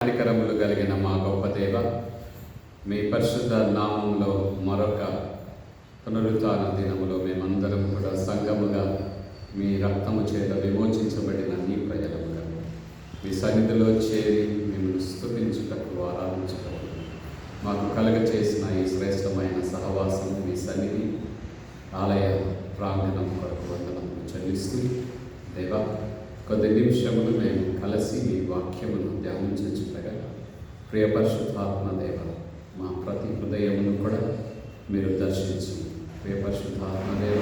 కనికరములు కలిగిన మా గొప్ప దేవ, మీ పరిశుద్ధ నామంలో మరొక పునరుత్థాన దినములో మేమందరం కూడా సంఘముగా మీ రక్తము చేత విమోచించబడిన నీ ప్రజలముగా మీ సన్నిధిలో చేరి మిమ్మల్ని స్తుతించుటకు ఆరాధించుటకు మాకు కలుగచేసిన ఈ శ్రేష్టమైన సహవాసం మీ సన్నిధి ఆలయ ప్రాంగణం కొరకు వందనములు చెల్లిస్తూ దేవా, కొద్ది నిమిషములు మేము కలిసి మీ వాక్యమును ధ్యానించుటగా ప్రియ పరిశుద్ధాత్మ దేవ, మా ప్రతి హృదయమును కూడా మీరు దర్శించి ప్రియ పరిశుద్ధాత్మ దేవ,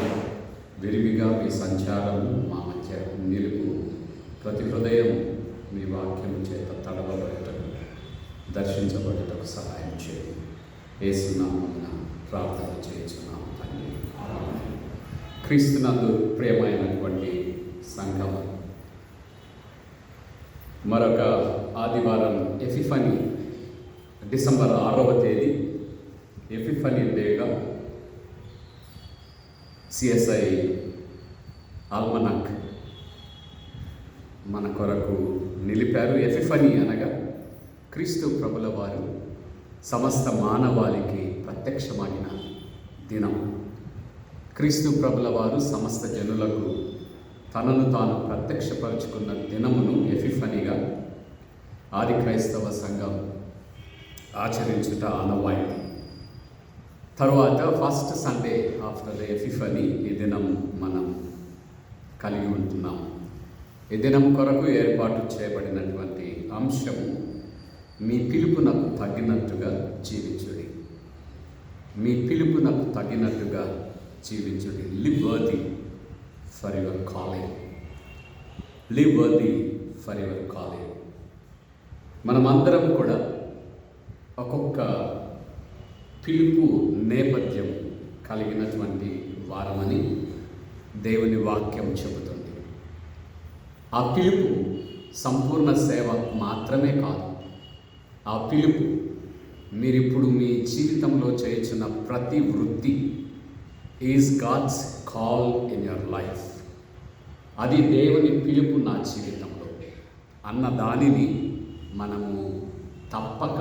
విరివిగా మీ సంచారము మా మధ్య నిలుపు, ప్రతి హృదయం మీ వాక్యము చేత తడవబడటకు దర్శించబడటకు సహాయం చేయండి. యేసునామమున ప్రార్థన చేయుచున్నాము తండ్రి, ఆమేన్. క్రీస్తునందు ప్రియమైనటువంటి సంఘం, మరొక ఆదివారం ఎపిఫనీ, డిసెంబర్ 6వ తేదీ ఎపిఫనీ డేగా సిఎస్ఐ ఆల్మనాక్ మన కొరకు నిలిపారు. ఎపిఫనీ అనగా క్రీస్తు ప్రభుల వారు సమస్త మానవాళికి ప్రత్యక్షమైన దినం. క్రీస్తు ప్రభుల వారు సమస్త జనులకు తనను తాను ప్రత్యక్షపరుచుకున్న దినమును ఎపిఫనీగా ఆది క్రైస్తవ సంఘం ఆచరించుట ఆనవాయితీ. తరువాత first Sunday after the Epiphany ఈ దినం మనం కలిగి ఉంటున్నాం. ఈ దినం కొరకు ఏర్పాటు చేయబడినటువంటి అంశము మీ పిలుపునకు తగినట్టుగా జీవించుడి. మీ పిలుపునకు తగినట్టుగా జీవించుడి. Live worthy for your calling. Live worthy for your calling. మనమందరం కూడా ఒక్కొక్క పిలుపు నేపథ్యం కలిగినటువంటి వారమని దేవుని వాక్యం చెబుతుంది. ఆ పిలుపు సంపూర్ణ సేవ మాత్రమే కాదు. ఆ పిలుపు మీరిప్పుడు మీ జీవితంలో చేయుచున్న ప్రతి వృత్తి is God's call in your life. అది దేవుని పిలుపు నా జీవితంలో అన్న దానిని మనము తప్పక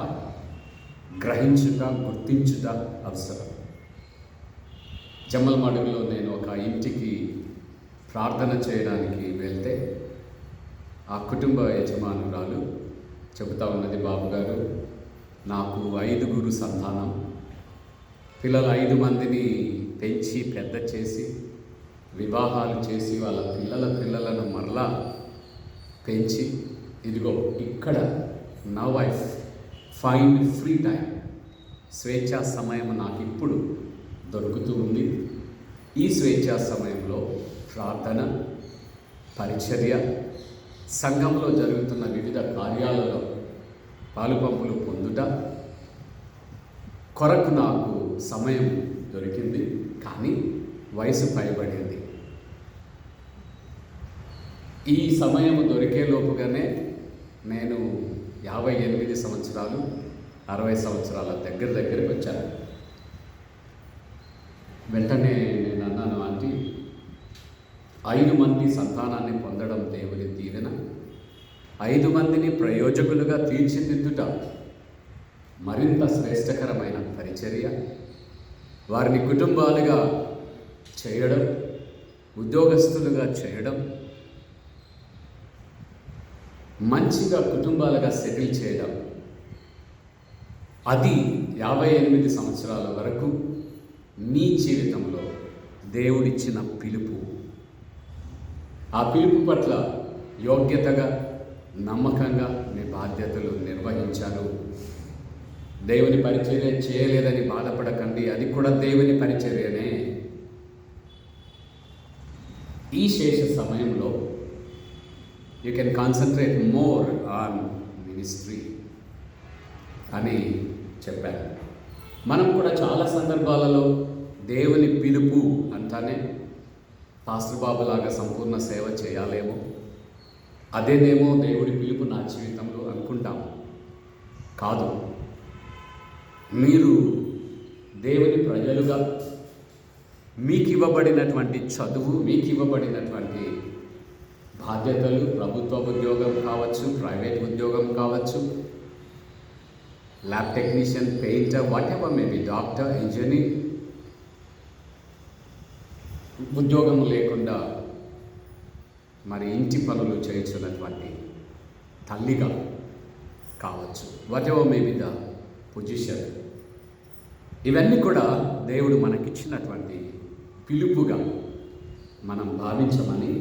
గ్రహించుట, గుర్తించుట అవసరం. జమ్మలమడుగులో నేను ఒక ఇంటికి ప్రార్థన చేయడానికి వెళ్తే ఆ కుటుంబ యజమానురాలు చెబుతా ఉన్నది, బాబు గారు, నాకు 5 సంతానం, పిల్లలు 5 మందిని పెంచి పెద్ద చేసి వివాహాలు చేసి వాళ్ళ పిల్లలను మరలా పెంచి, ఇదిగో ఇక్కడ now I find free time, స్వేచ్ఛా సమయం నాకు ఇప్పుడు దొరుకుతూ ఉంది. ఈ స్వేచ్ఛా సమయంలో ప్రార్థన, పరిచర్య, సంఘంలో జరుగుతున్న వివిధ కార్యాలలో పాలుపంపులు పొందుట కొరకు నాకు సమయం దొరికింది. కానీ వయసు పైబడింది. ఈ సమయం దొరికేలోపుగానే నేను 58 సంవత్సరాలు 60 సంవత్సరాల దగ్గరికి వచ్చాను. వెంటనే నేను అన్నాను, ఆంటీ, 5 మంది సంతానాన్ని పొందడం దేవుని దీవెన, 5 మందిని ప్రయోజకులుగా తీర్చిదిద్దుట మరింత శ్రేష్టకరమైన పరిచర్య, వారిని కుటుంబాలుగా చేయడం, ఉద్యోగస్తులుగా చేయడం, మంచిగా కుటుంబాలుగా సెటిల్ చేయడం, అది 58 సంవత్సరాల వరకు మీ జీవితంలో దేవుడిచ్చిన పిలుపు. ఆ పిలుపు పట్ల యోగ్యతగా, నమ్మకంగా మీ బాధ్యతలు నిర్వహించారు. దేవుని పరిచర్య చేయలేదని బాధపడకండి, అది కూడా దేవుని పరిచర్యనే. ఈ శేష సమయంలో you can concentrate more on ministry అని చెప్పాను. మనం కూడా చాలా సందర్భాలలో దేవుని పిలుపు అంటానే పాస్టర్ బాబులాగా సంపూర్ణ సేవ చేయాలేమో, అదేనేమో దేవుడి పిలుపు నా జీవితంలో అనుకుంటాం. కాదు, మీరు దేవుని ప్రజలుగా మీకు ఇవ్వబడినటువంటి చదువు, మీకు ఇవ్వబడినటువంటి బాధ్యతలు, ప్రభుత్వ ఉద్యోగం కావచ్చు, ప్రైవేట్ ఉద్యోగం కావచ్చు, lab technician, painter, what ever maybe, doctor, engineer, ఉద్యోగం లేకుండా మరి ఇంటి పనులు చేయించున్నటువంటి తల్లిగా కావచ్చు, what ever maybe the position. ఇవన్నీ కూడా దేవుడు మనకిచ్చినటువంటి పిలుపుగా మనం భావించమని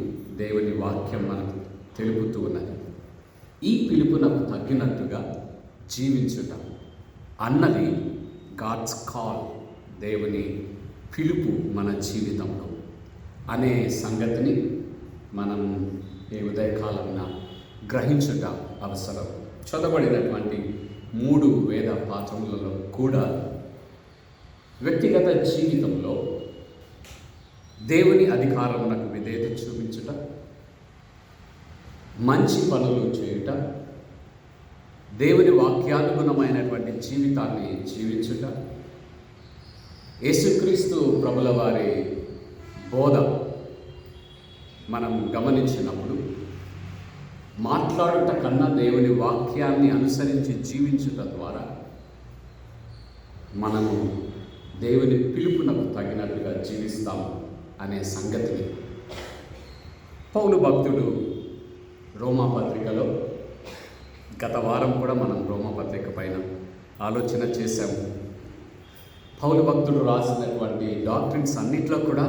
దేవుని వాక్యం మనకు తెలుపుతూ ఉన్నది. ఈ పిలుపునకు తగ్గినట్టుగా జీవించుట అన్నది గాడ్స్ కాల్, దేవుని పిలుపు మన జీవితంలో అనే సంగతిని మనం ఈ ఉదయకాలంన గ్రహించుట అవసరం. చదవబడినటువంటి 3 వేద పాఠములలో కూడా వ్యక్తిగత జీవితంలో దేవుని అధికారమునకు విధేయత చూపించుట, మంచి పనులు చేయుట, దేవుని వాక్యానుగుణమైనటువంటి జీవితాన్ని జీవించుట, యేసుక్రీస్తు ప్రభుల వారి బోధ మనం గమనించినప్పుడు మాట్లాడుట కన్నా దేవుని వాక్యాన్ని అనుసరించి జీవించుట ద్వారా మనము దేవుని పిలుపునకు తగినట్టుగా జీవిస్తాము అనే సంగతిని పౌలు భక్తుడు రోమాపత్రికలో, గత వారం కూడా మనం రోమాపత్రిక పైన ఆలోచన చేశాము. పౌలు భక్తుడు రాసినటువంటి డాక్ట్రిన్స్ అన్నిట్లో కూడా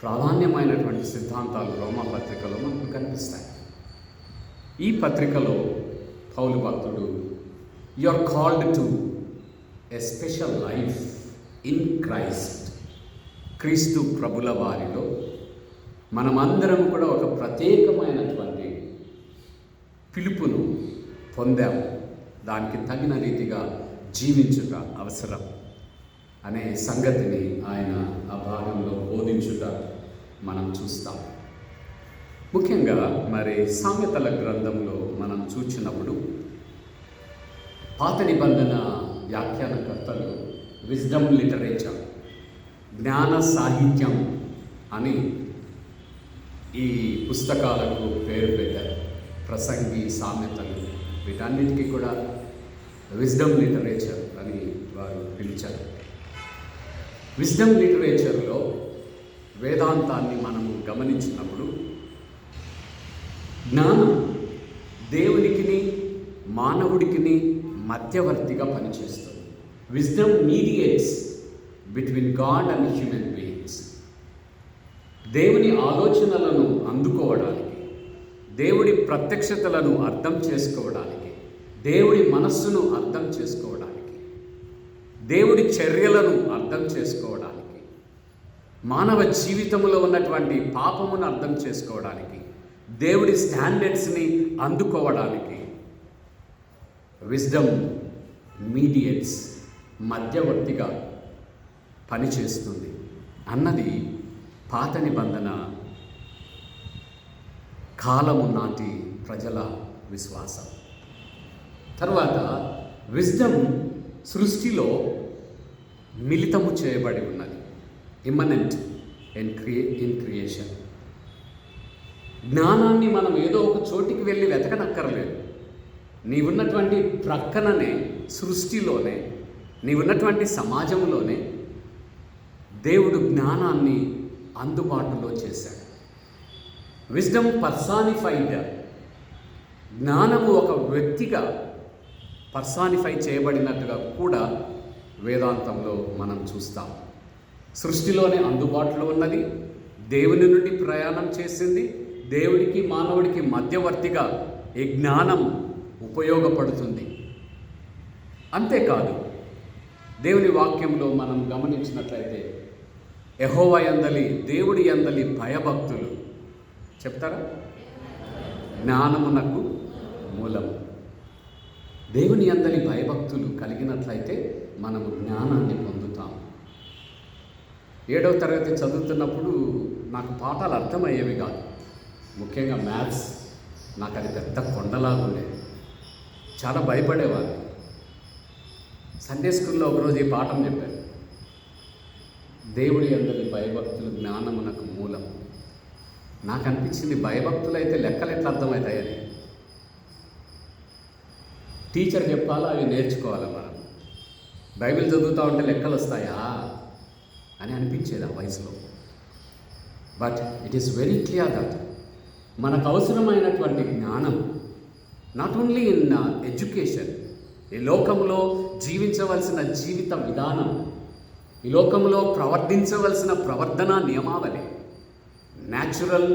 ప్రాధాన్యమైనటువంటి సిద్ధాంతాలు రోమాపత్రికలో మనకు కనిపిస్తాయి. ఈ పత్రికలో పౌలు భక్తుడు you are called to a special life in Christ, క్రీస్తు ప్రభుల వారిలో మనమందరం కూడా ఒక ప్రత్యేకమైనటువంటి పిలుపును పొందాము, దానికి తగిన రీతిగా జీవించుట అవసరం అనే సంగతిని ఆయన ఆ భాగంలో బోధించుట మనం చూస్తాం. ముఖ్యంగా మరి సామెతల గ్రంథంలో మనం చూచినప్పుడు పాత నిబంధన వ్యాఖ్యానకర్తలు విజ్డమ్ లిటరేచర్, జ్ఞాన సాహిత్యం అని ఈ పుస్తకాలకు పేరు పెట్టారు. ప్రసంగి, సామెతలు, వీటన్నిటికీ కూడా విజ్డమ్ లిటరేచర్ అని వారు పిలిచారు. విజ్డమ్ లిటరేచర్లో వేదాంతాన్ని మనము గమనించినప్పుడు జ్ఞానం దేవునికిని మానవుడికిని మధ్యవర్తిగా పనిచేస్తుంది. Wisdom mediates between God and human beings. దేవుని ఆలోచనలను అందుకోవడానికి, దేవుడి ప్రత్యక్షతలను అర్థం చేసుకోవడానికి, దేవుడి మనస్సును అర్థం చేసుకోవడానికి, దేవుడి చర్యలను అర్థం చేసుకోవడానికి, మానవ జీవితంలో ఉన్నటువంటి పాపమును అర్థం చేసుకోవడానికి, దేవుడి స్టాండర్డ్స్ని అందుకోవడానికి విజ్డమ్ మీడియేట్స్, మధ్యవర్తిగా పనిచేస్తుంది అన్నది పాత నిబంధన కాలము నాటి ప్రజల విశ్వాసం. తర్వాత విజ్డమ్ సృష్టిలో మిళితము చేయబడి ఉన్నది, ఇమ్మనెంట్ ఇన్ క్రియేషన్. జ్ఞానాన్ని మనం ఏదో ఒక చోటికి వెళ్ళి వెతకనక్కర్లేదు. నీవున్నటువంటి ప్రక్కననే, సృష్టిలోనే, నీవున్నటువంటి సమాజంలోనే దేవుడు జ్ఞానాన్ని అందుబాటులో చేశాడు. విజ్డమ్ పర్సానిఫైడ్, జ్ఞానము ఒక వ్యక్తిగా పర్సానిఫై చేయబడినట్టుగా కూడా వేదాంతంలో మనం చూస్తాం. సృష్టిలోనే అందుబాటులో ఉన్నది, దేవుని నుండి ప్రయాణం చేసింది, దేవుడికి మానవుడికి మధ్యవర్తిగా ఈ జ్ఞానం ఉపయోగపడుతుంది. అంతేకాదు, దేవుని వాక్యంలో మనం గమనించినట్లయితే యెహోవా యందలి, దేవుడి యందలి భయభక్తులు చెప్తారా, జ్ఞానమునకు మూలము. దేవుని యందలి భయభక్తులు కలిగినట్లయితే మనము జ్ఞానాన్ని పొందుతాం. 7వ తరగతి చదువుతున్నప్పుడు నాకు పాఠాలు అర్థమయ్యేవి కాదు. ముఖ్యంగా మ్యాథ్స్ నాకు అది పెద్ద కొండలాగా ఉండేది, చాలా భయపడేవాడిని. సండే స్కూల్లో ఒకరోజు ఈ పాఠం చెప్పారు, దేవుడి యందలి భయభక్తులు జ్ఞానమునకు మూలం. నాకు అనిపించింది భయభక్తులు అయితే లెక్కలు ఎట్లా అర్థమవుతాయని. టీచర్ చెప్పాలా, అవి నేర్చుకోవాలా మనం. బైబిల్ చదువుతూ ఉంటే లెక్కలు వస్తాయా అని అనిపించేది ఆ వయసులో. But it is very clear that మనకు అవసరమైనటువంటి జ్ఞానం నాట్ ఓన్లీ ఇన్ ఎడ్యుకేషన్, ఈ లోకంలో జీవించవలసిన జీవిత విధానం, ఈ లోకంలో ప్రవర్తించవలసిన ప్రవర్తన నియమావళి, natural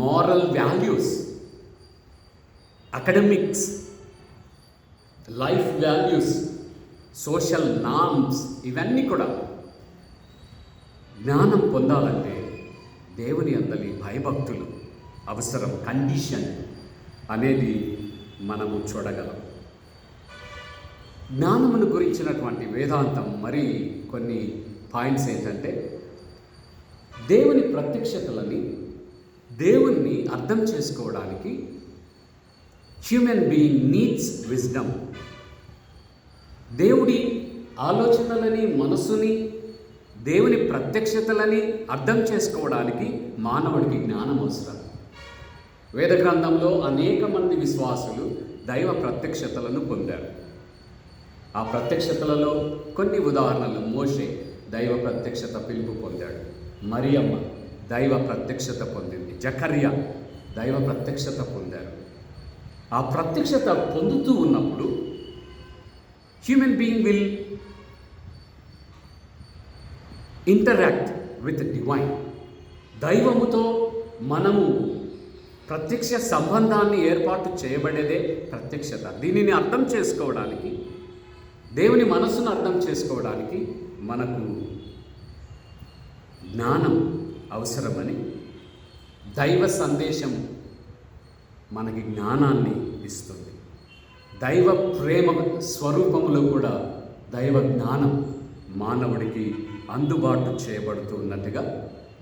moral values, academics, life values, social norms, ఇవన్నీ కూడా జ్ఞానం పొందాలంటే దేవుని అందలి భయభక్తులు అవసరం, కండిషన్ అనేది మనము చూడగలం. జ్ఞానమును గురించినటువంటి వేదాంతం మరి కొన్ని పాయింట్స్ ఏంటంటే, దేవుని ప్రత్యక్షతలని, దేవుణ్ణి అర్థం చేసుకోవడానికి హ్యూమన్ బీయింగ్ నీడ్స్ విజ్డమ్. దేవుడి ఆలోచనలని, మనసుని, దేవుని ప్రత్యక్షతలని అర్థం చేసుకోవడానికి మానవుడికి జ్ఞానం అవసరం. వేద గ్రంథంలో అనేక మంది విశ్వాసులు దైవ ప్రత్యక్షతలను పొందారు. ఆ ప్రత్యక్షతలలో కొన్ని ఉదాహరణలు: మోషే దైవ ప్రత్యక్షత పిలుపు పొందాడు, మరియమ్మ దైవ ప్రత్యక్షత పొందింది, జకర్యా దైవ ప్రత్యక్షత పొందారు. ఆ ప్రత్యక్షత పొందుతూ ఉన్నప్పుడు human being will interact with divine. దైవముతో మనము ప్రత్యక్ష సంబంధాన్ని ఏర్పాటు చేయబడేదే ప్రత్యక్షత. దీనిని అర్థం చేసుకోవడానికి, దేవుని మనస్సును అర్థం చేసుకోవడానికి మనకు జ్ఞానం అవసరమని, దైవ సందేశం మనకి జ్ఞానాన్ని ఇస్తుంది. దైవ ప్రేమ స్వరూపములో కూడా దైవ జ్ఞానం మానవుడికి అందుబాటు చేయబడుతూ ఉన్నట్టుగా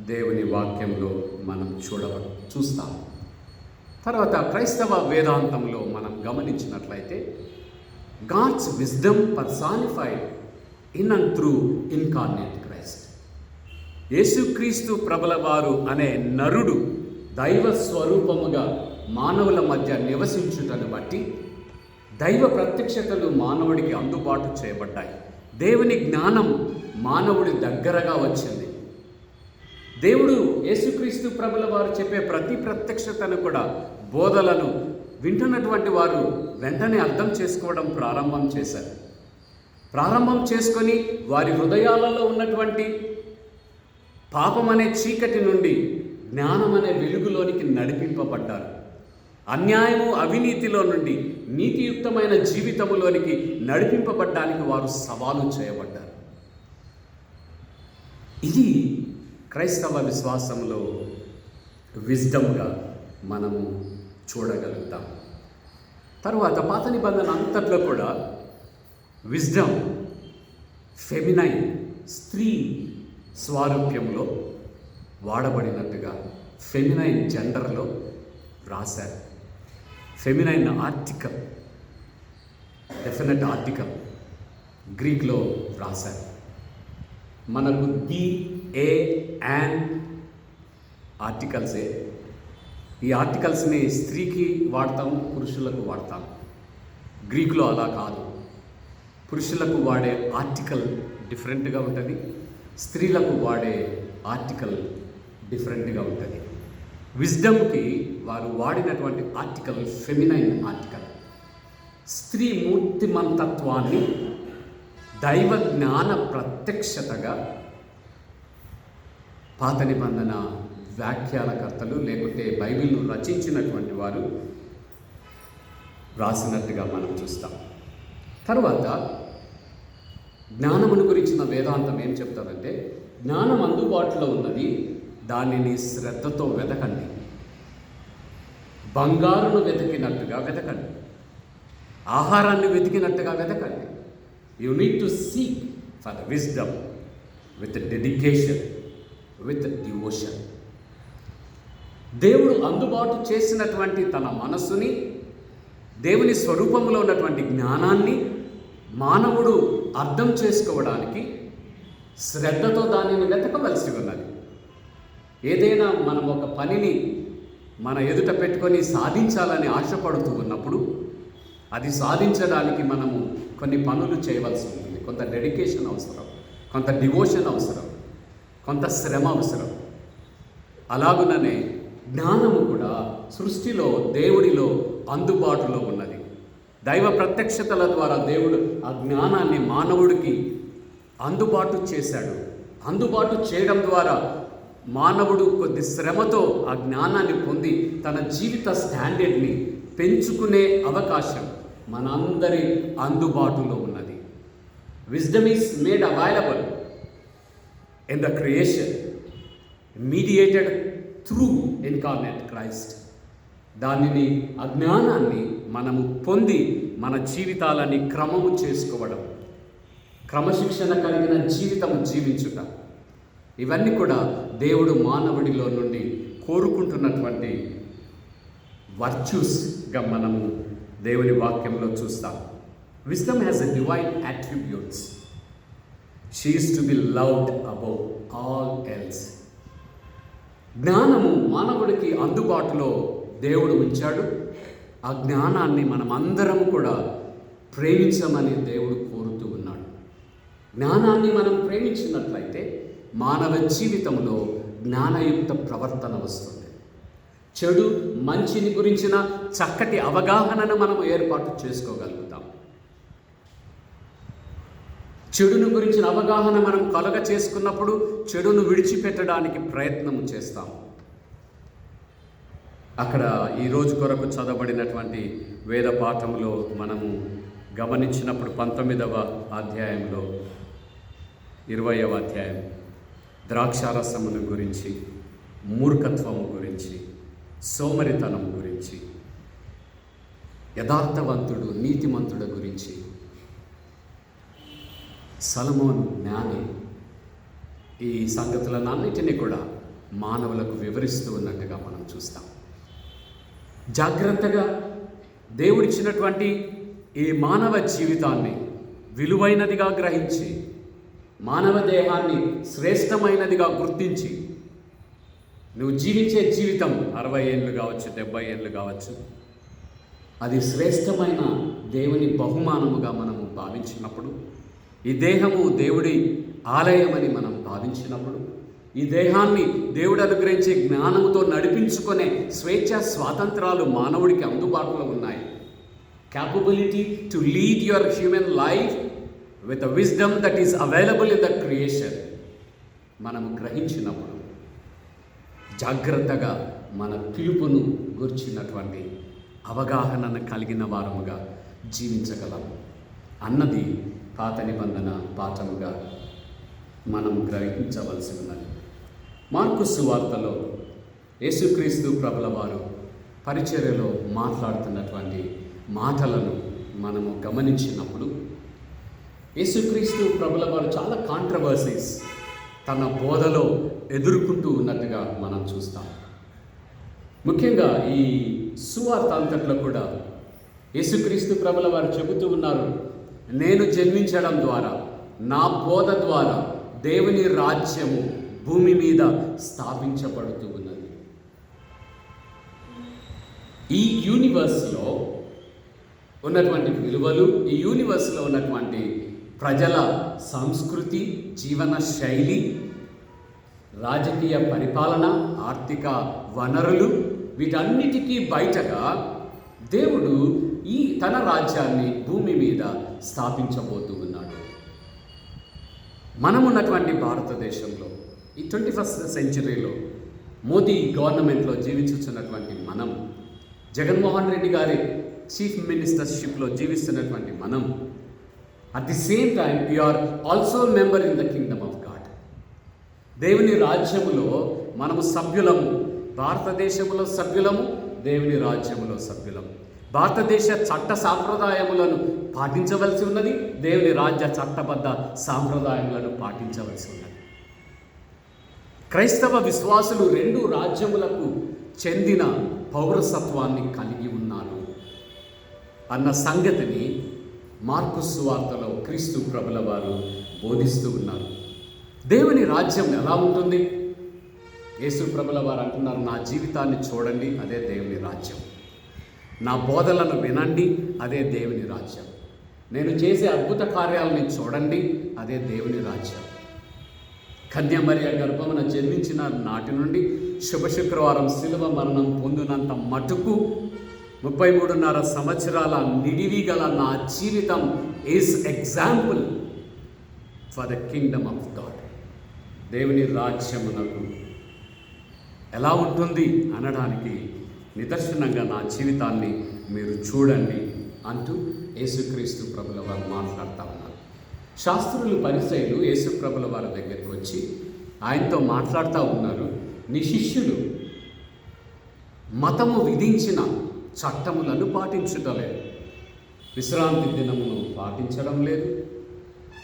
దేవుని వాక్యంలో మనం చూస్తాం. తర్వాత క్రైస్తవ వేదాంతంలో మనం గమనించినట్లయితే God's wisdom personified in and through incarnate Christ. యేసుక్రీస్తు ప్రభుల వారు అనే నరుడు దైవ స్వరూపముగా మానవుల మధ్య నివసించుటను బట్టి దైవ ప్రత్యక్షతలు మానవుడికి అందుబాటు చేయబడ్డాయి. దేవుని జ్ఞానం మానవుడి దగ్గరగా వచ్చింది. దేవుడు యేసుక్రీస్తు ప్రభుల వారు చెప్పే ప్రతి ప్రత్యక్షతను కూడా, బోధలను వింటున్నటువంటి వారు వెంటనే అర్థం చేసుకోవడం ప్రారంభం చేశారు. ప్రారంభం చేసుకొని వారి హృదయాలలో ఉన్నటువంటి పాపం అనే చీకటి నుండి జ్ఞానం అనే వెలుగులోనికి నడిపింపబడ్డారు. అన్యాయము, అవినీతిలో నుండి నీతియుక్తమైన జీవితములోనికి నడిపింపబడ్డానికి వారు సవాలు చేయబడ్డారు. ఇది క్రైస్తవ విశ్వాసంలో విజ్డమ్గా మనము చూడగలుగుతాం. తరువాత పాత నిబంధన అంతట్లో కూడా విజ్డమ్ ఫెమినైన్, స్త్రీ స్వారూప్యంలో వాడబడినట్టుగా ఫెమినైన్ జెండర్లో రాశారు. ఫెమినైన్ ఆర్టికల్, డెఫినెట్ ఆర్టికల్ గ్రీక్లో రాశారు. మనకు ది, ఏ, అండ్ ఆర్టికల్సే. ఈ ఆర్టికల్స్ని స్త్రీకి వాడతాము, పురుషులకు వాడతాము. గ్రీకులో అలా కాదు. పురుషులకు వాడే ఆర్టికల్ డిఫరెంట్గా ఉంటుంది, స్త్రీలకు వాడే ఆర్టికల్ డిఫరెంట్గా ఉంటుంది. విజ్డమ్కి వారు వాడినటువంటి ఆర్టికల్ ఫెమినైన్ ఆర్టికల్. స్త్రీ మూర్తిమంతత్వాన్ని దైవ జ్ఞాన ప్రత్యక్షతగా పాత నిబంధన వ్యాఖ్యానకర్తలు లేకుంటే బైబిల్ను రచించినటువంటి వారు రాసినట్టుగా మనం చూస్తాం. తర్వాత జ్ఞానమును గురించిన వేదాంతం ఏం చెప్తారంటే, జ్ఞానం అందుబాటులో ఉన్నది, దానిని శ్రద్ధతో వెతకండి. బంగారును వెతికినట్టుగా వెతకండి, ఆహారాన్ని వెతికినట్టుగా వెతకండి. You need to seek for the wisdom with dedication, with devotion. దేవుడు అందుబాటు చేసినటువంటి తన మనస్సుని, దేవుని స్వరూపంలో ఉన్నటువంటి జ్ఞానాన్ని మానవుడు అర్థం చేసుకోవడానికి శ్రద్ధతో దానిని వెతకవలసి ఉన్నది. ఏదైనా మనం ఒక పనిని మన ఎదుట పెట్టుకొని సాధించాలని ఆశపడుతూ ఉన్నప్పుడు అది సాధించడానికి మనము కొన్ని పనులు చేయవలసి ఉంటుంది. కొంత డెడికేషన్ అవసరం, కొంత డివోషన్ అవసరం, కొంత శ్రమ అవసరం. అలాగుననే జ్ఞానము కూడా సృష్టిలో దేవుడిలో అందుబాటులో ఉన్నది. దైవ ప్రత్యక్షతల ద్వారా దేవుడు ఆ జ్ఞానాన్ని మానవుడికి అందుబాటు చేశాడు. అందుబాటు చేయడం ద్వారా మానవుడు కొద్ది శ్రమతో ఆ జ్ఞానాన్ని పొంది తన జీవిత స్టాండర్డ్ని పెంచుకునే అవకాశం మనందరి అందుబాటులో ఉన్నది. Wisdom is made available in the creation, mediated through incarnate Christ. దానిని ఆ జ్ఞానాన్ని మనము పొంది మన జీవితాలని క్రమము చేసుకోవడం, క్రమశిక్షణ కలిగిన జీవితం జీవించుట, ఇవన్నీ కూడా దేవుడు మానవుడిలో నుండి కోరుకుంటున్నటువంటి వర్చ్యూస్గా మనము దేవుని వాక్యంలో చూస్తాం. Wisdom has a divine attributes. She is to be loved above all else. జ్ఞానము మానవుడికి అందుబాటులో దేవుడు ఉంచాడు. ఆ జ్ఞానాన్ని మనం అందరం కూడా ప్రేమించమని దేవుడు కోరుతూ ఉన్నాడు. జ్ఞానాన్ని మనం ప్రేమించినట్లయితే మానవ జీవితంలో జ్ఞానయుక్త ప్రవర్తన వస్తుంది. చెడు మంచిని గురించిన చక్కటి అవగాహనను మనం ఏర్పాటు చేసుకోగలుగుతాం. చెడును గురించిన అవగాహన మనం కలుగ చేసుకున్నప్పుడు చెడును విడిచిపెట్టడానికి ప్రయత్నం చేస్తాం. అక్కడ ఈరోజు కొరకు చదవబడినటువంటి వేద పాఠంలో మనము గమనించినప్పుడు 19వ అధ్యాయంలో 20వ అధ్యాయం ద్రాక్షారసమును గురించి, మూర్ఖత్వము గురించి, సోమరితనము గురించి, యథార్థవంతుడు నీతిమంతుడు గురించి సొలొమోను జ్ఞాని ఈ సంగతులన్నిటినీ కూడా మానవులకు వివరిస్తూ ఉన్నట్టుగా మనం చూస్తాం. జాగ్రత్తగా దేవుడిచ్చినటువంటి ఈ మానవ జీవితాన్ని విలువైనదిగా గ్రహించి, మానవ దేహాన్ని శ్రేష్టమైనదిగా గుర్తించి, నువ్వు జీవించే జీవితం 60 ఏళ్ళు కావచ్చు, 70 ఏళ్ళు కావచ్చు, అది శ్రేష్టమైన దేవుని బహుమానముగా మనము భావించినప్పుడు, ఈ దేహము దేవుడి ఆలయమని మనం భావించినప్పుడు, ఈ దేహాన్ని దేవుడు అనుగ్రహించే జ్ఞానముతో నడిపించుకునే స్వేచ్ఛ స్వాతంత్రాలు మానవుడికి అందుబాటులో ఉన్నాయి. Capability to lead your human life with a wisdom that is available in the creation మనము గ్రహించినప్పుడు జాగ్రత్తగా మన పిలుపును గుర్చినటువంటి అవగాహనను కలిగిన వారముగా జీవించగలం అన్నది పాత నిబంధన పాఠముగా మనం గ్రహించవలసి ఉన్నది. మార్కు సువార్తలో యేసుక్రీస్తు ప్రభుల వారు పరిచర్యలో మాట్లాడుతున్నటువంటి మాటలను మనము గమనించినప్పుడు యేసుక్రీస్తు ప్రభుల వారు చాలా కాంట్రవర్సీస్ తన బోధలో ఎదుర్కొంటూ ఉన్నట్టుగా మనం చూస్తాం. ముఖ్యంగా ఈ సువార్త అంతట్లో కూడా యేసుక్రీస్తు ప్రభుల వారు చెబుతూ ఉన్నారు, నేను జన్మించడం ద్వారా, నా బోధ ద్వారా దేవుని రాజ్యము భూమి మీద స్థాపించబడుతూ ఉన్నది. ఈ యూనివర్స్లో ఉన్నటువంటి విలువలు, ఈ యూనివర్స్లో ఉన్నటువంటి ప్రజల సంస్కృతి, జీవన శైలి, రాజకీయ పరిపాలన, ఆర్థిక వనరులు, వీటన్నిటికీ బయటగా దేవుడు ఈ తన రాజ్యాన్ని భూమి మీద స్థాపించబోతూ ఉన్నాడు. మనమున్నటువంటి భారతదేశంలో ఈ 21st సెంచరీలో మోదీ గవర్నమెంట్లో జీవించుతున్నటువంటి మనం, జగన్మోహన్ రెడ్డి గారి చీఫ్ మినిస్టర్షిప్లో జీవిస్తున్నటువంటి మనం, at the same time you are also member in the kingdom of God. దేవుని రాజ్యములో మనము సభ్యులము. భారతదేశంలో సభ్యులము, దేవుని రాజ్యములో సభ్యులము. భారతదేశ చట్ట సాంప్రదాయములను పాటించవలసి ఉన్నది, దేవుని రాజ్య చట్టబద్ధ సాంప్రదాయములను పాటించవలసి ఉన్నది. క్రైస్తవ విశ్వాసులు 2 రాజ్యములకు చెందిన పౌరసత్వాన్ని కలిగి ఉన్నారు అన్న సంగతిని మార్కు సువార్తలో క్రీస్తు ప్రభుల వారు బోధిస్తూ ఉన్నారు. దేవుని రాజ్యం ఎలా ఉంటుంది? యేసు ప్రభుల వారు అంటున్నారు, నా జీవితాన్ని చూడండి, అదే దేవుని రాజ్యం. నా బోధలను వినండి, అదే దేవుని రాజ్యం. నేను చేసే అద్భుత కార్యాలని చూడండి, అదే దేవుని రాజ్యం. కన్యమరియ గర్భమున జన్మించిన నాటి నుండి శుభ శుక్రవారం శిలువ మరణం పొందినంత మటుకు 33.5 సంవత్సరాల నిడివి గల నా జీవితం is example for the kingdom of God. దేవుని రాజ్యమునకు ఎలా ఉంటుంది అనడానికి నిదర్శనంగా నా జీవితాన్ని మీరు చూడండి అంటూ యేసుక్రీస్తు ప్రభుల వారు మాట్లాడుతూ ఉన్నారు. శాస్త్రులు పరిసయ్యులు యేసుప్రభుల వారి దగ్గరికి వచ్చి ఆయనతో మాట్లాడుతూ ఉన్నారు, నీ శిష్యులు మతము విధించిన చట్టములను పాటించటలేదు, విశ్రాంతి దినమును పాటించడం లేదు,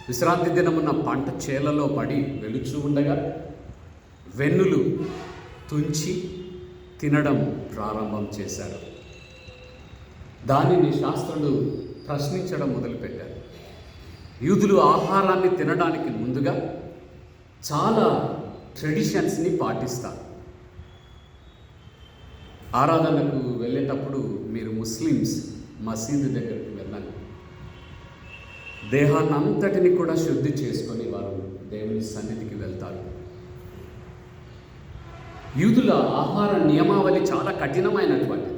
విశ్రాంతి దినమున పంట చేలలో పడి వెలుచు ఉండగా వెన్నులు తుంచి తినడం ప్రారంభం చేశారు. దానిని శాస్త్రులు ప్రశ్నించడం మొదలుపెట్టారు. యూదులు ఆహారాన్ని తినడానికి ముందుగా చాలా ట్రెడిషన్స్ని పాటిస్తారు. ఆరాధనకు వెళ్ళేటప్పుడు మీరు ముస్లిమ్స్ మసీదు దగ్గరికి వెళ్ళండి. దేహాన్నంతటిని కూడా శుద్ధి చేసుకొని వారు దేవుని సన్నిధికి వెళ్తారు. యూదుల ఆహార నియమావళి చాలా కఠినమైనటువంటిది.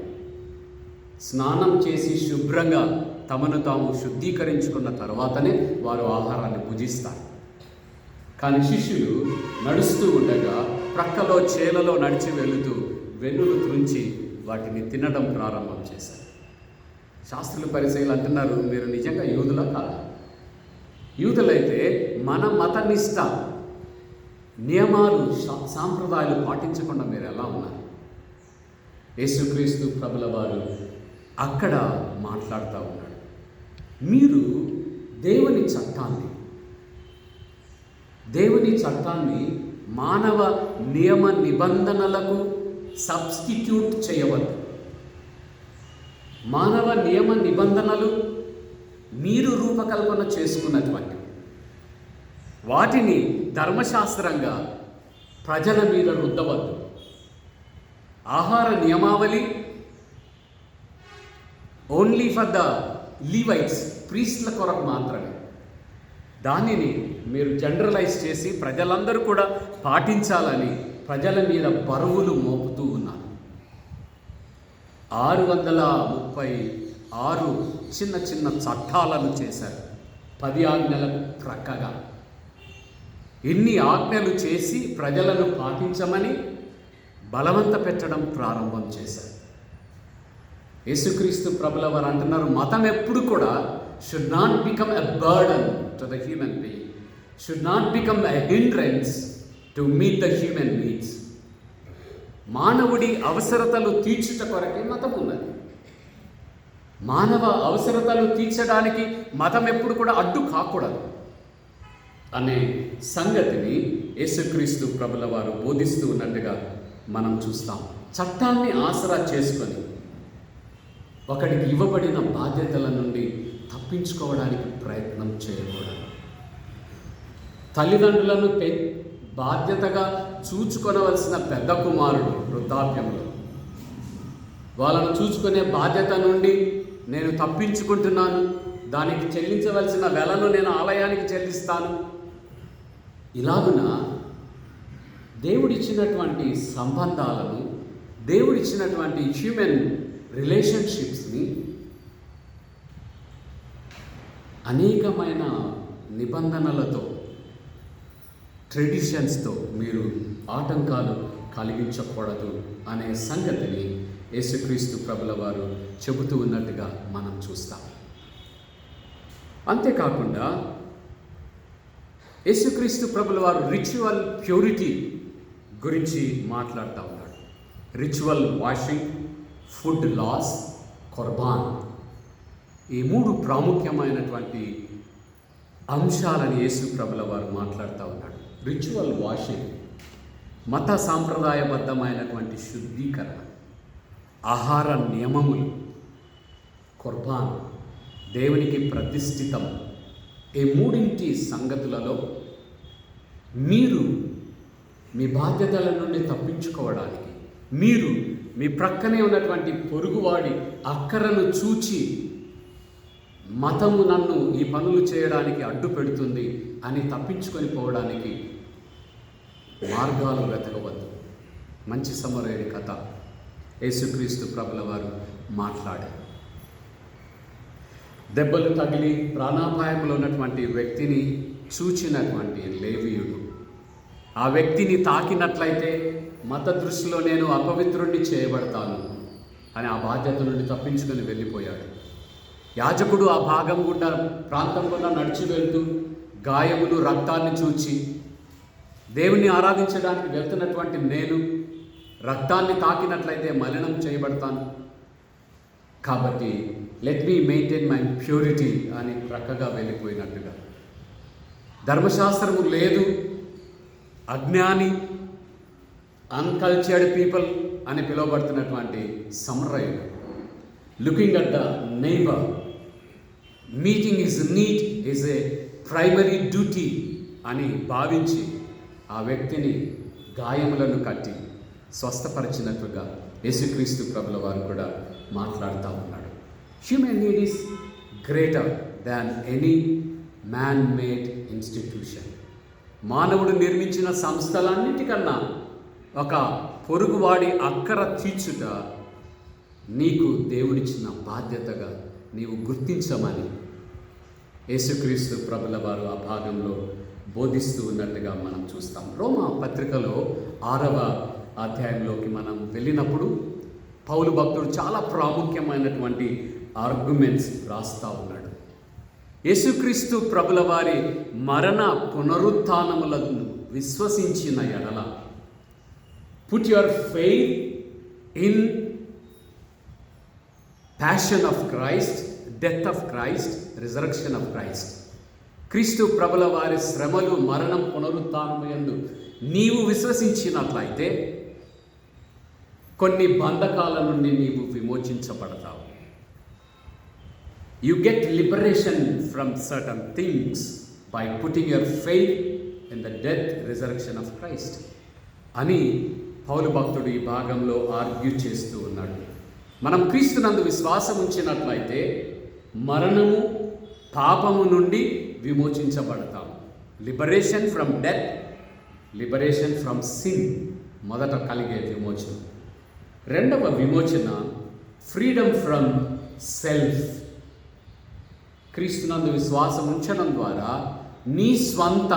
స్నానం చేసి శుభ్రంగా తమను తాము శుద్ధీకరించుకున్న తర్వాతనే వారు ఆహారాన్ని భుజిస్తారు. కానీ శిష్యులు నడుస్తూ ఉండగా ప్రక్కలో చేలలో నడిచి వెళుతూ వెన్నులు త్రుంచి వాటిని తినడం ప్రారంభం చేశారు. శాస్త్రులు పరిసయ్యులు అంటున్నారు, మీరు నిజంగా యూదులా కాదా? యూదులైతే మన మతనిష్ట నియమాలు సాంప్రదాయాలు పాటించకుండా మీరు ఎలా ఉన్నారు? యేసుక్రీస్తు ప్రభుల వారు అక్కడ మాట్లాడుతూ ఉన్నాడు, మీరు దేవుని చట్టాన్ని మానవ నియమ నిబంధనలకు సబ్స్టిట్యూట్ చేయవద్దు. మానవ నియమ నిబంధనలు మీరు రూపకల్పన చేసుకున్నటువంటి వాటిని ధర్మశాస్త్రంగా ప్రజల మీద రుద్దవద్దు. ఆహార నియమావళి ఓన్లీ ఫర్ ద లీవైట్స్, ప్రీస్ట్ల కొరకు మాత్రమే. దానిని మీరు జనరలైజ్ చేసి ప్రజలందరూ కూడా పాటించాలని ప్రజల మీద బరువులు మోపుతూ ఉన్నారు. 636 చిన్న చిన్న చట్టాలను చేశారు 10 ఆజ్ఞలకు ప్రక్కగా. ఎన్ని ఆజ్ఞలు చేసి ప్రజలను పాటించమని బలవంత పెట్టడం ప్రారంభం చేశారు. యేసుక్రీస్తు ప్రభుల వారు అంటున్నారు, మతం ఎప్పుడు కూడా should not become a burden to the human being, should not become a hindrance to meet the human needs. మానవుడి అవసరతలు తీర్చుట కొరకే మతం ఉన్నది. మానవ అవసరతలు తీర్చడానికి మతం ఎప్పుడు కూడా అడ్డు కాకూడదు అనే సంగతిని యేసుక్రీస్తు ప్రభుల వారు బోధిస్తూ ఉన్నట్టుగా మనం చూస్తాం. చట్టాన్ని ఆసరా చేసుకొని ఒకడికి ఇవ్వబడిన బాధ్యతల నుండి తప్పించుకోవడానికి ప్రయత్నం చేయకూడదు. తల్లిదండ్రులను బాధ్యతగా చూచుకొనవలసిన పెద్ద కుమారుడు వృద్ధాప్యంలో వాళ్ళను చూసుకునే బాధ్యత నుండి నేను తప్పించుకుంటున్నాను, దానికి చెల్లించవలసిన వెలను నేను ఆలయానికి చెల్లిస్తాను, ఇలాగున దేవుడిచ్చినటువంటి సంబంధాలను, దేవుడిచ్చినటువంటి హ్యూమన్ రిలేషన్షిప్స్ని అనేకమైన నిబంధనలతో, ట్రెడిషన్స్తో మీరు ఆటంకాలు కలిగించకూడదు అనే సంగతిని యేసుక్రీస్తు ప్రభుల వారు చెబుతూ ఉన్నట్టుగా మనం చూస్తాం. అంతేకాకుండా యేసుక్రీస్తు ప్రభుల వారు రిచువల్ ప్యూరిటీ గురించి మాట్లాడుతూ ఉన్నాడు. Ritual washing, food loss, Qurbaan, ఈ 3 ప్రాముఖ్యమైనటువంటి అంశాలని యేసు ప్రభుల వారు మాట్లాడుతూ ఉన్నాడు. రిచువల్ వాషింగ్ మత సాంప్రదాయబద్ధమైనటువంటి శుద్ధీకరణ, ఆహార నియమములు, కుర్బాన్ దేవునికి ప్రతిష్ఠితం. ఈ 3 సంగతులలో మీరు మీ బాధ్యతల నుండి తప్పించుకోవడానికి, మీరు మీ ప్రక్కనే ఉన్నటువంటి పొరుగువాడి అక్కరను చూచి మతము నన్ను ఈ పనులు చేయడానికి అడ్డు పెడుతుంది అని తప్పించుకొని పోవడానికి మార్గాలు వెతకవద్దు. మంచి సమరయుడి కథ యేసుక్రీస్తు ప్రభుల వారు మాట్లాడారు. దెబ్బలు తగిలి ప్రాణాపాయంలో ఉన్నటువంటి వ్యక్తిని చూచినటువంటి లేవీయుడు ఆ వ్యక్తిని తాకినట్లయితే మత దృష్టిలో నేను అపవిత్రుణ్ణి చేయబడతాను అని ఆ బాధ్యత నుండి తప్పించుకొని వెళ్ళిపోయాడు. యాజకుడు ఆ భాగం గుండా ప్రాంతం గుండా నడిచి వెళ్తూ గాయములు రక్తాన్ని చూచి దేవుణ్ణి ఆరాధించడానికి వెళ్తున్నటువంటి నేను రక్తాన్ని తాకినట్లయితే మలినం చేయబడతాను, కాబట్టి let me maintain my purity అని ప్రక్కగా వెళ్ళిపోయినట్టుగా. ధర్మశాస్త్రము లేదు, అజ్ఞాని, అన్కల్చర్డ్ పీపుల్ అని పిలువబడుతున్నటువంటి సమరయుడు looking at the neighbour, meeting his need is a primary duty అని భావించి ఆ వ్యక్తిని గాయములను కట్టి స్వస్థపరిచినట్లుగా యేసుక్రీస్తు ప్రభుల వారు కూడా మాట్లాడుతూ ఉన్నాడు. Human need is greater than any man made institution. మానవుడు నిర్మించిన సంస్థలన్నిటికన్నా ఒక పొరుగువాడి అక్కర తీర్చుట నీకు దేవుడిచ్చిన బాధ్యతగా నీవు గుర్తించమని యేసుక్రీస్తు ప్రభుల వారు ఆ భాగంలో బోధిస్తూ ఉన్నట్టుగా మనం చూస్తాం. రోమా పత్రికలో 6వ అధ్యాయంలోకి మనం వెళ్ళినప్పుడు పౌలు భక్తుడు చాలా ప్రాముఖ్యమైనటువంటి ఆర్గ్యుమెంట్స్ రాస్తూ ఉన్నాడు. యేసుక్రీస్తు ప్రభుల వారి మరణ పునరుత్థానములను విశ్వసించిన ఎడల, put your faith in passion of Christ, death of Christ, resurrection of Christ. క్రీస్తు ప్రభుల వారి శ్రమలు, మరణం, పునరుత్థానము యందు నీవు విశ్వసించినట్లయితే కొన్ని బంధకాల నుండి నీవు విమోచించబడతావు. You get liberation from certain things by putting your faith in the death, resurrection of Christ అని పౌలు భక్తుడు ఈ భాగంలో ఆర్గ్యూ చేస్తూ ఉన్నాడు. మనం క్రీస్తునందు విశ్వాసం ఉంచినట్లయితే మరణము, పాపము నుండి విమోచించబడతాం. Liberation from death, liberation from sin మొదట కలిగే విమోచన. రెండవ విమోచన ఫ్రీడమ్ ఫ్రమ్ సెల్ఫ్. క్రీస్తునందు విశ్వాసం ఉంచడం ద్వారా నీ స్వంత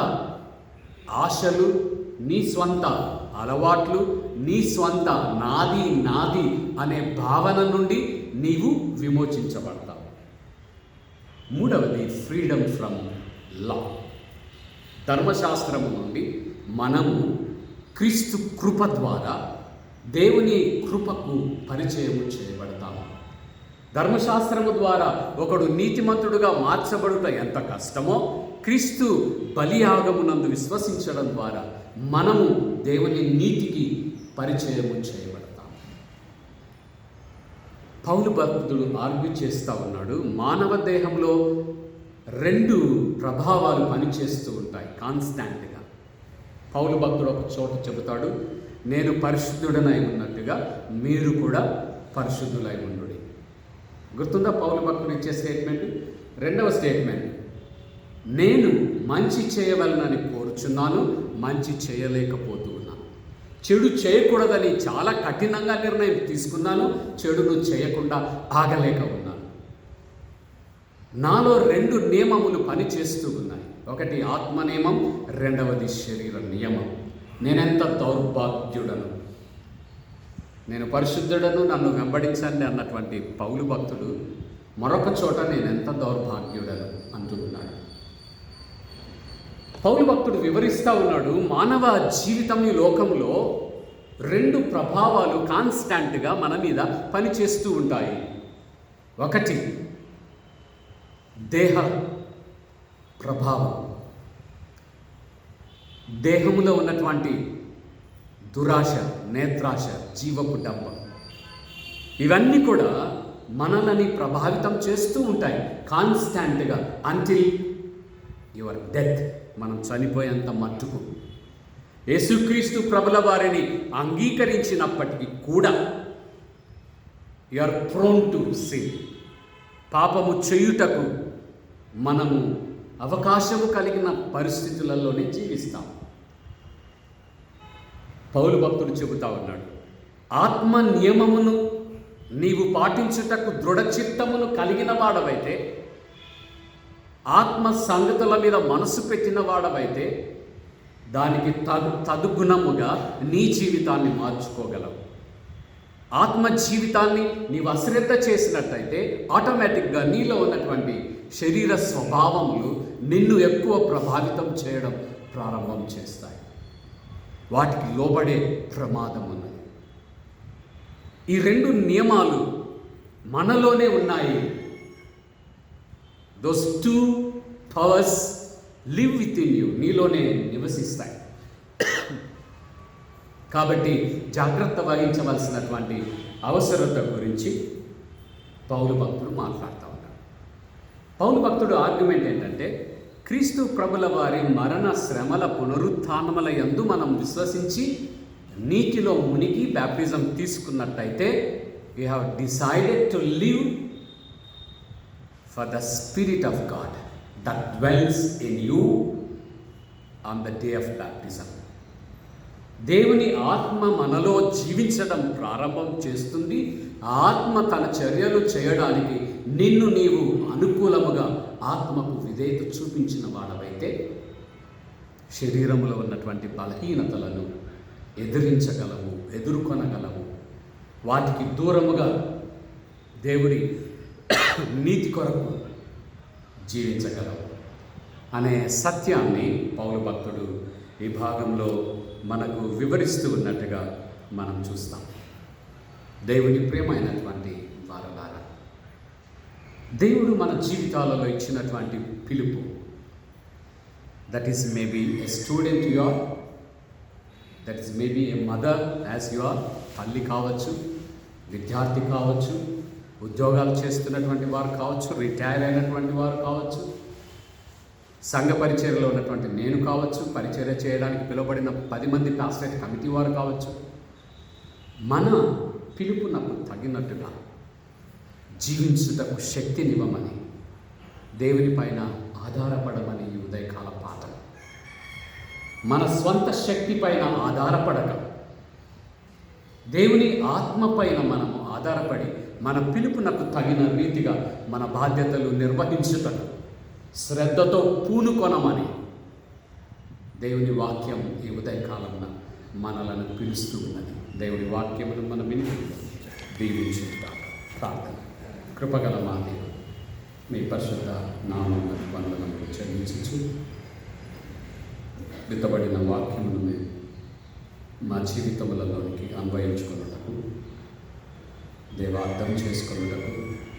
ఆశలు, నీ స్వంత అలవాట్లు, నీ స్వంత నాది నాది అనే భావన నుండి నీవు విమోచించబడతావు. మూడవది ఫ్రీడమ్ ఫ్రమ్ లా. ధర్మశాస్త్రము నుండి మనము క్రీస్తు కృప ద్వారా దేవుని కృపకు పరిచయము చేయబడతాము. ధర్మశాస్త్రము ద్వారా ఒకడు నీతిమంతుడుగా మార్చబడుట ఎంత కష్టమో, క్రీస్తు బలియాగమునందు విశ్వసించడం ద్వారా మనము దేవుని నీతికి పరిచయము చేయబడతాం. పౌలు భక్తుడు ఆర్గ్యూ చేస్తూ ఉన్నాడు, మానవ దేహంలో 2 ప్రభావాలు పనిచేస్తూ ఉంటాయి కాన్స్టాంట్గా. పౌలు భక్తుడు ఒక చోట చెబుతాడు, నేను పరిశుద్ధుడనై ఉన్నట్టుగా మీరు కూడా పరిశుద్ధులై ఉండు. గుర్తుందా పౌలు భక్తుడు ఇచ్చే స్టేట్మెంట్? రెండవ స్టేట్మెంట్, నేను మంచి చేయవలనని కోరుచున్నాను, మంచి చేయలేకపోతూ ఉన్నాను. చెడు చేయకూడదని చాలా కఠినంగా నిర్ణయం తీసుకున్నాను, చెడును చేయకుండా ఆగలేక ఉన్నాను. నాలో 2 నియమములు పనిచేస్తూ ఉన్నాయి. ఒకటి ఆత్మ నియమం, రెండవది శరీర నియమం. నేనెంత దౌర్భాగ్యుడను, నేను పరిశుద్ధుడను, నన్ను వెంబడించండి అన్నటువంటి పౌలు భక్తుడు మరొక చోట నేనెంత దౌర్భాగ్యుడను అంటున్నాడు. పౌలు భక్తుడు వివరిస్తూ ఉన్నాడు, మానవ జీవితం ఈ లోకంలో 2 ప్రభావాలు కాన్స్టాంట్గా మన మీద పనిచేస్తూ ఉంటాయి. ఒకటి దేహ ప్రభావం, దేహములో ఉన్నటువంటి దురాశ, నేత్రాశ, జీవపు డంబం, ఇవన్నీ కూడా మనల్ని ప్రభావితం చేస్తూ ఉంటాయి కాన్స్టాంట్గా అంటిల్ యువర్ డెత్, మనం చనిపోయేంత మట్టుకు. యేసుక్రీస్తు ప్రభుల వారిని అంగీకరించినప్పటికీ కూడా you are prone to sin. పాపము చేయుటకు మనము అవకాశము కలిగిన పరిస్థితులలోనే జీవిస్తాం. పౌలు భక్తుడు చెబుతా ఉన్నాడు, ఆత్మ నియమమును నీవు పాటించుటకు దృఢచిత్తమును కలిగిన వాడవైతే, ఆత్మ సంగతుల మీద మనసు పెట్టిన వాడవైతే దానికి తదుగుణముగా నీ జీవితాన్ని మార్చుకోగలవు. ఆత్మ జీవితాన్ని నీవు అశ్రద్ధ చేసినట్టయితే ఆటోమేటిక్గా నీలో ఉన్నటువంటి శరీర స్వభావములు నిన్ను ఎక్కువ ప్రభావితం చేయడం ప్రారంభం చేస్తాయి. వాటికి లోబడే ప్రమాదం ఉన్నది. ఈ రెండు నియమాలు మనలోనే ఉన్నాయి. Those two powers live with in you, నీలోనే నివసిస్తాయి. కాబట్టి జాగ్రత్త వహించవలసినటువంటి అవసరత గురించి పౌలు భక్తుడు మాట్లాడుతూ ఉన్నాడు. పౌలు భక్తుడు ఆర్గ్యుమెంట్ ఏంటంటే, క్రీస్తు ప్రభుల వారి మరణ శ్రమల పునరుత్థానముల యందు మనం విశ్వసించి నీటిలో మునిగి బ్యాప్టిజం తీసుకున్నట్టయితే we have decided to live for the spirit of God that dwells in you on the day of baptism. దేవుని ఆత్మ మనలో జీవించడం ప్రారంభం చేస్తుంది. ఆ ఆత్మ తన చర్యలు చేయడానికి నిన్ను నీవు అనుకూలముగా ఆత్మకు విధేయత చూపించిన వాడవైతే శరీరంలో ఉన్నటువంటి బలహీనతలను ఎదిరించగలవు, ఎదుర్కొనగలవు, వాటికి దూరముగా దేవుడి నీతి కొరకు జీవించగలవు అనే సత్యాన్ని పౌలు భక్తుడు ఈ భాగంలో మనకు వివరిస్తూ ఉన్నట్టుగా మనం చూస్తాం. దేవుని ప్రేమైనటువంటి వారలారా, దేవుడు మన జీవితాలలో ఇచ్చినటువంటి పిలుపు, that is maybe a student you are, that is maybe a mother as you are, తల్లి కావచ్చు, విద్యార్థి కావచ్చు, ఉద్యోగాలు చేస్తున్నటువంటి వారు కావచ్చు, రిటైర్ అయినటువంటి వారు కావచ్చు, సంఘ పరిచర్యలో ఉన్నటువంటి నేను కావచ్చు, పరిచర్య చేయడానికి పిలువబడిన 10 మంది పాస్టరేట్ కమిటీ వారు కావచ్చు. మన పిలుపునకు తగినట్టుగా జీవించుటకు శక్తినివ్వమని, దేవుని పైన ఆధారపడమని ఈ ఉదయకాల పాఠం. మన స్వంత శక్తి పైన ఆధారపడక దేవుని ఆత్మ పైన మనము ఆధారపడి మన పిలుపునకు తగిన రీతిగా మన బాధ్యతలు నిర్వహించుటకు శ్రద్ధతో పూనుకొనమని దేవుని వాక్యం ఈ ఉదయకాలంలో మనలను పిలుస్తూ ఉన్నది. దేవుని వాక్యమును మనం విని దీవించుకుంటాం. ప్రార్థన. కృపగల మా దేవ, మీ పరిశుద్ధ నామమునకు వందనములు చెల్లించుచు విత్తబడిన వాక్యమును మేము మా జీవితములలోనికి అన్వయించుకున్నటకు, దేవ అర్థం చేసుకున్నటకు,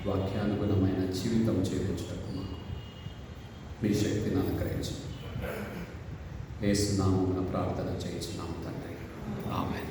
వాక్యానుగుణమైన జీవితం చేయించుటకు మీ శక్తిని అనుగ్రహించు. యేసు నామమున ప్రార్థన చేయించున్నాము తండ్రి. ఆమేన్.